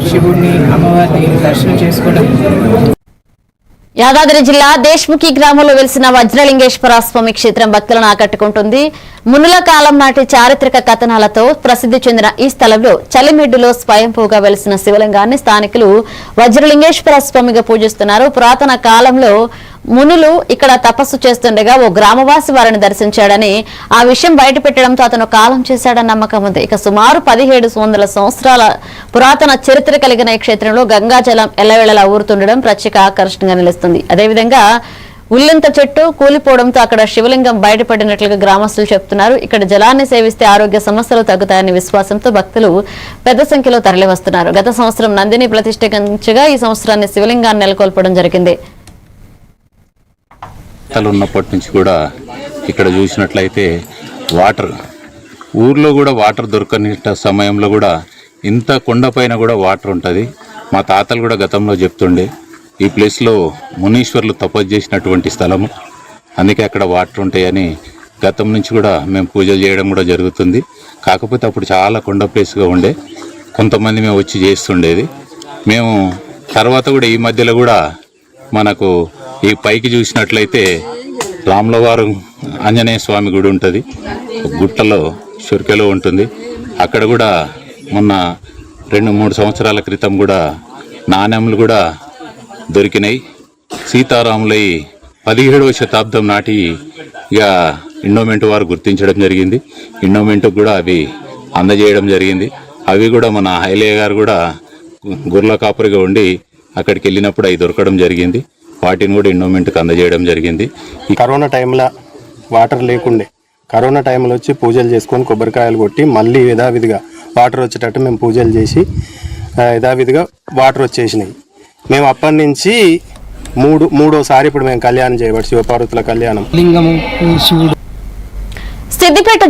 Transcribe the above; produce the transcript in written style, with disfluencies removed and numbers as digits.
శివుడిని అమ్మవారిని దర్శనం చేసుకోవడం. యాదాద్రి జిల్లా దేశ్ముఖి గ్రామంలో వెలిసిన వజ్రలింగేశ్వర స్వామి క్షేత్రం భక్తులను ఆకట్టుకుంటుంది. మునుల కాలం నాటి చారిత్రక కథనాలతో ప్రసిద్ధి చెందిన ఈ స్థలంలో చలిమెడ్డులో స్వయంభూగా వెలిసిన శివలింగాన్ని స్థానికులు వజ్రలింగేశ్వర స్వామిగా పూజిస్తున్నారు. పురాతన కాలంలో మునులు ఇక్కడ తపస్సు చేస్తుండగా ఓ గ్రామవాసి వారిని దర్శించాడని, ఆ విషయం బయటపెట్టడంతో అతను కాలం చేశాడని నమ్మకం ఉంది. ఇక సుమారు 1700 సంవత్సరాల పురాతన చరిత్ర కలిగిన ఈ క్షేత్రంలో గంగాజలం ఎల్లవేళలా ఊరుతుండడం ప్రత్యేక ఆకర్షణగా నిలుస్తుంది. అదేవిధంగా ఉల్లింత చెట్టు కూలిపోవడంతో అక్కడ శివలింగం బయటపడినట్లుగా గ్రామస్తులు చెబుతున్నారు. ఇక్కడ జలాన్ని సేవిస్తే ఆరోగ్య సమస్యలు తగ్గుతాయని విశ్వాసంతో భక్తులు పెద్ద సంఖ్యలో తరలివస్తున్నారు. గత సంవత్సరం నందిని ప్రతిష్ఠించగా ఈ సంవత్సరాన్ని శివలింగాన్ని నెలకొల్పడం జరిగింది. ఉన్నప్పటి నుంచి కూడా ఇక్కడ చూసినట్లయితే ఊర్లో కూడా వాటర్ దొరకని సమయంలో కూడా ఇంత కొండపైన కూడా వాటర్ ఉంటుంది. మా తాతలు కూడా గతంలో చెప్తుండే ఈ ప్లేస్లో మునీశ్వర్లు తపస్సు చేసినటువంటి స్థలము, అందుకే అక్కడ వాటర్ ఉంటాయని గతం నుంచి కూడా మేము పూజలు చేయడం కూడా జరుగుతుంది. కాకపోతే అప్పుడు చాలా కొండ ప్లేస్గా ఉండే, కొంతమంది మేము వచ్చి చేస్తుండేది. మేము తర్వాత కూడా ఈ మధ్యలో కూడా మనకు ఈ పైకి చూసినట్లయితే రాములవారు ఆంజనేయ స్వామి గుడి ఉంటుంది, గుట్టలో షుర్కెలో ఉంటుంది. అక్కడ కూడా మొన్న 2-3 సంవత్సరాల క్రితం కూడా నాణ్యములు కూడా దొరికినాయి. సీతారాములై 17వ శతాబ్దం నాటి ఇక ఎండోమెంట్ వారు గుర్తించడం జరిగింది. ఎండోమెంట్కి కూడా అవి అందజేయడం జరిగింది. అవి కూడా మన హైలయ్య గారు కూడా గుర్ల కాపురిగా ఉండి అక్కడికి వెళ్ళినప్పుడు అవి దొరకడం జరిగింది. వాటిని కూడా ఎండోమెంట్కి అందజేయడం జరిగింది. ఈ కరోనా టైంలో వాటర్ లేకుండే, కరోనా టైంలో వచ్చి పూజలు చేసుకొని కొబ్బరికాయలు కొట్టి మళ్ళీ యథావిధిగా వాటర్ వచ్చేటట్టు మేము పూజలు చేసి యథావిధిగా వాటర్ వచ్చేసినాయి. మేము అప్పటి నుంచి మూడోసారి ఇప్పుడు మేము కళ్యాణం చేయబడి శివపార్వతుల కళ్యాణం. లింగము శివుడు సిద్దిపేట